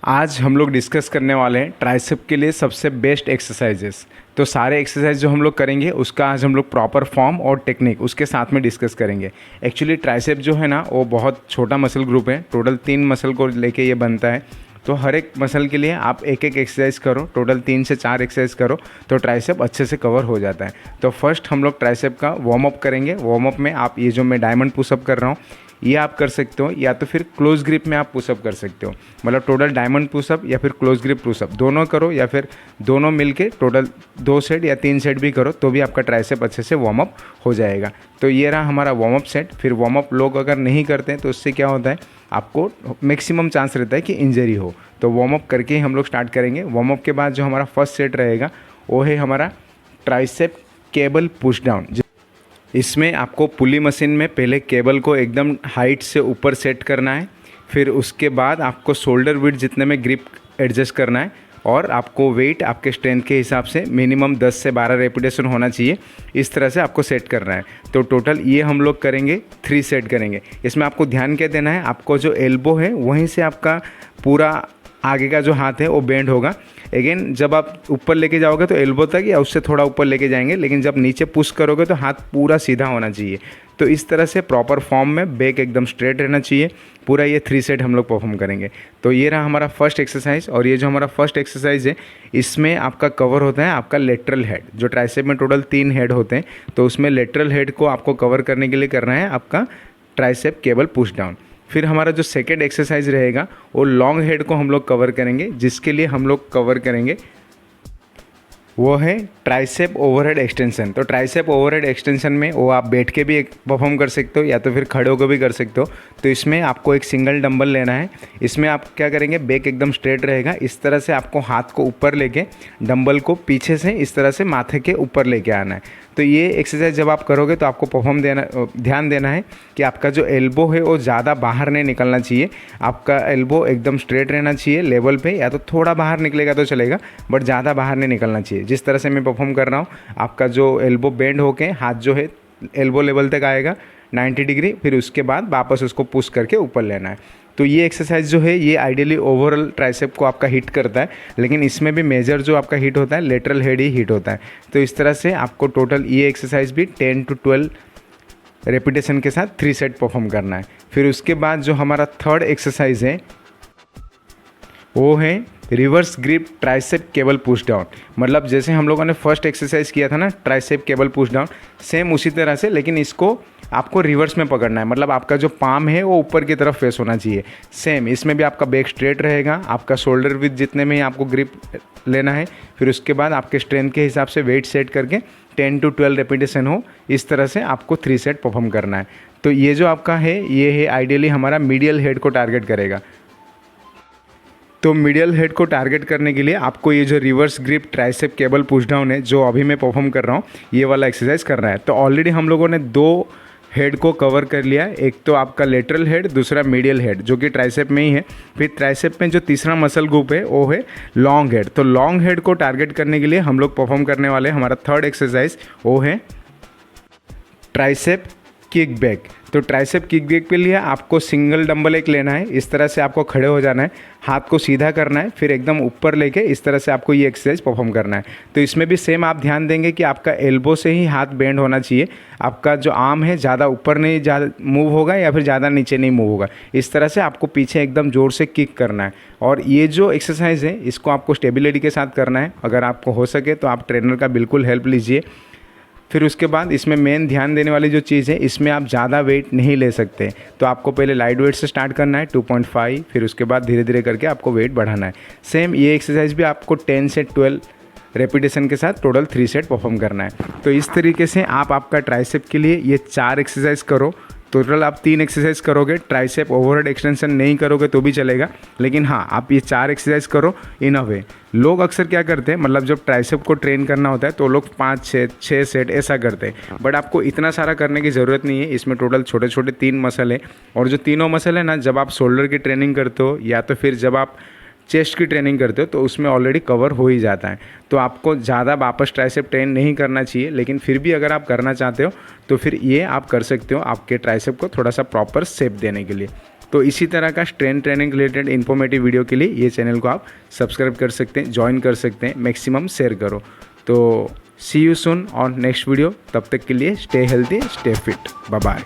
आज हम लोग डिस्कस करने वाले हैं ट्राइसेप के लिए सबसे बेस्ट एक्सरसाइजेस। तो सारे एक्सरसाइज जो हम लोग करेंगे उसका आज हम लोग प्रॉपर फॉर्म और टेक्निक उसके साथ में डिस्कस करेंगे। एक्चुअली ट्राइसेप जो है ना वो बहुत छोटा मसल ग्रुप है, टोटल 3 मसल को लेके ये बनता है। तो हर एक मसल के लिए आप एक एक एक्सरसाइज करो, टोटल 3 से 4 एक्सरसाइज करो तो ट्राइसेप अच्छे से कवर हो जाता है। तो फर्स्ट हम लोग ट्राइसेप का वार्म अप करेंगे। वार्म अप में आप ये जो मैं डायमंड पुशअप कर रहा हूँ ये आप कर सकते हो, या तो फिर क्लोज ग्रिप में आप पुशअप कर सकते हो। मतलब टोटल डायमंड पुशअप या फिर क्लोज ग्रिप पुशअप दोनों करो, या फिर दोनों मिलके टोटल 2 सेट या 3 सेट भी करो तो भी आपका ट्राइसेप अच्छे से वार्म अप हो जाएगा। तो ये रहा हमारा वार्म अप सेट। फिर वार्म अप लोग अगर नहीं करते हैं तो उससे क्या होता है, आपको मैक्सिमम चांस रहता है कि इंजरी हो। तो वार्म अप करके ही हम लोग स्टार्ट करेंगे। वार्म अप के बाद जो हमारा फर्स्ट सेट रहेगा वो है हमारा ट्राइसेप केबल पुश डाउन। इसमें आपको पुली मशीन में पहले केबल को एकदम हाइट से ऊपर सेट करना है, फिर उसके बाद आपको शोल्डर विड्थ जितने में ग्रिप एडजस्ट करना है, और आपको वेट आपके स्ट्रेंथ के हिसाब से मिनिमम 10 से 12 रेपिटेशन होना चाहिए। इस तरह से आपको सेट करना है। तो टोटल ये हम लोग करेंगे 3 सेट करेंगे। इसमें आपको ध्यान क्या देना है, आपको जो एल्बो है वहीं से आपका पूरा आगे का जो हाथ है वो बेंड होगा। अगेन जब आप ऊपर लेके जाओगे तो एल्बो तक या उससे थोड़ा ऊपर लेके जाएंगे, लेकिन जब नीचे पुश करोगे तो हाथ पूरा सीधा होना चाहिए। तो इस तरह से प्रॉपर फॉर्म में बैक एकदम स्ट्रेट रहना चाहिए। पूरा ये 3 सेट हम लोग परफॉर्म करेंगे। तो ये रहा हमारा फर्स्ट एक्सरसाइज। और ये जो हमारा फर्स्ट एक्सरसाइज है इसमें आपका कवर होता है आपका लेटरल हेड। जो ट्राइसेप में टोटल 3 हेड होते हैं तो उसमें लेटरल हेड को आपको कवर करने के लिए करना है आपका ट्राइसेप केबल पुश डाउन। फिर हमारा जो सेकेंड एक्सरसाइज रहेगा वो लॉन्ग हेड को हम लोग कवर करेंगे, जिसके लिए हम लोग कवर करेंगे वो है ट्राइसेप ओवरहेड एक्सटेंशन। तो ट्राइसेप ओवरहेड एक्सटेंशन में वो आप बैठ के भी परफॉर्म कर सकते हो या तो फिर खड़े होकर भी कर सकते हो। तो इसमें आपको एक सिंगल डंबल लेना है। इसमें आप क्या करेंगे, बैक एकदम स्ट्रेट रहेगा। इस तरह से आपको हाथ को ऊपर लेके डंबल को पीछे से इस तरह से माथे के ऊपर लेके आना है। तो ये एक्सरसाइज जब आप करोगे तो आपको ध्यान देना है कि आपका जो एल्बो है वो ज़्यादा बाहर नहीं निकलना चाहिए। आपका एल्बो एकदम स्ट्रेट रहना चाहिए लेवल पे, या तो थोड़ा बाहर निकलेगा तो चलेगा बट ज़्यादा बाहर नहीं निकलना चाहिए। जिस तरह से मैं परफॉर्म कर रहा हूँ, आपका जो एल्बो बेंड होके हाथ जो है एल्बो लेवल तक आएगा 90 डिग्री, फिर उसके बाद वापस उसको पुश करके ऊपर लेना है। तो ये एक्सरसाइज जो है ये आइडियली ओवरऑल ट्राइसेप को आपका हिट करता है, लेकिन इसमें भी मेजर जो आपका हिट होता है लेटरल हेड ही हिट होता है। तो इस तरह से आपको टोटल ये एक्सरसाइज भी 10 to 12 रेपिटेशन के साथ 3 सेट परफॉर्म करना है। फिर उसके बाद जो हमारा थर्ड एक्सरसाइज है वो है reverse grip tricep cable push down. मतलब जैसे हम लोगों ने फर्स्ट एक्सरसाइज किया था ना tricep cable push down, same उसी तरह से, लेकिन इसको आपको रिवर्स में पकड़ना है। मतलब आपका जो पाम है वो ऊपर की तरफ फेस होना चाहिए। सेम इसमें भी आपका बैक स्ट्रेट रहेगा, आपका शोल्डर विथ जितने में ही आपको ग्रिप लेना है। फिर उसके बाद आपके स्ट्रेंथ के हिसाब से वेट सेट करके 10 to 12 रेपिटेशन हो, इस तरह से आपको 3 सेट परफॉर्म करना है। तो ये जो आपका है ये है आइडियली हमारा मीडियल हेड को टारगेट करेगा। तो मीडियल हेड को टारगेट करने के लिए आपको ये जो reverse grip tricep cable push down है जो अभी मैं परफॉर्म कर रहा हूँ ये वाला एक्सरसाइज करना है। तो ऑलरेडी हम लोगों ने 2 हेड को कवर कर लिया। एक तो आपका लेटरल हेड, दूसरा मीडियल हेड जो कि ट्राइसेप में ही है। फिर ट्राइसेप में जो तीसरा मसल ग्रुप है वो है लॉन्ग हेड। तो लॉन्ग हेड को टारगेट करने के लिए हम लोग परफॉर्म करने वाले हमारा थर्ड एक्सरसाइज वो है ट्राइसेप किक बैक। तो ट्राइसेप किक बैक के लिए आपको सिंगल डंबल एक लेना है। इस तरह से आपको खड़े हो जाना है, हाथ को सीधा करना है, फिर एकदम ऊपर लेके इस तरह से आपको ये एक्सरसाइज परफॉर्म करना है। तो इसमें भी सेम आप ध्यान देंगे कि आपका एल्बो से ही हाथ बेंड होना चाहिए। आपका जो आर्म है ज़्यादा ऊपर नहीं ज़्यादा मूव होगा या फिर ज़्यादा नीचे नहीं मूव होगा। इस तरह से आपको पीछे एकदम ज़ोर से किक करना है। और ये जो एक्सरसाइज है इसको आपको स्टेबिलिटी के साथ करना है। अगर आपको हो सके तो आप ट्रेनर का बिल्कुल हेल्प लीजिए। फिर उसके बाद इसमें मेन ध्यान देने वाली जो चीज़ है, इसमें आप ज़्यादा वेट नहीं ले सकते। तो आपको पहले लाइट वेट से स्टार्ट करना है 2.5, फिर उसके बाद धीरे धीरे करके आपको वेट बढ़ाना है। सेम ये एक्सरसाइज भी आपको 10 से 12 रेपिटेशन के साथ टोटल 3 सेट परफॉर्म करना है। तो इस तरीके से आप आपका ट्राइसेप के लिए ये 4 एक्सरसाइज करो। टोटल आप 3 एक्सरसाइज करोगे। ट्राइसेप ओवरहेड एक्सटेंशन नहीं करोगे तो भी चलेगा, लेकिन हाँ आप ये 4 एक्सरसाइज करो इन अ वे। लोग अक्सर क्या करते हैं, मतलब जब ट्राइसेप को ट्रेन करना होता है तो लोग 5-6 सेट ऐसा करते हैं, बट आपको इतना सारा करने की ज़रूरत नहीं है। इसमें टोटल छोटे छोटे 3 मसल है, और जो तीनों मसल है ना, जब आप शोल्डर की ट्रेनिंग करते हो या तो फिर जब आप चेस्ट की ट्रेनिंग करते हो तो उसमें ऑलरेडी कवर हो ही जाता है। तो आपको ज़्यादा वापस ट्राइसेप ट्रेन नहीं करना चाहिए, लेकिन फिर भी अगर आप करना चाहते हो तो फिर ये आप कर सकते हो आपके ट्राइसेप को थोड़ा सा प्रॉपर शेप देने के लिए। तो इसी तरह का strength training related informative video के लिए ये चैनल को आप सब्सक्राइब कर सकते हैं, ज्वाइन कर सकते हैं, मैक्सिमम शेयर करो। तो see you soon on next video. तब तक के लिए stay healthy, stay fit, bye bye.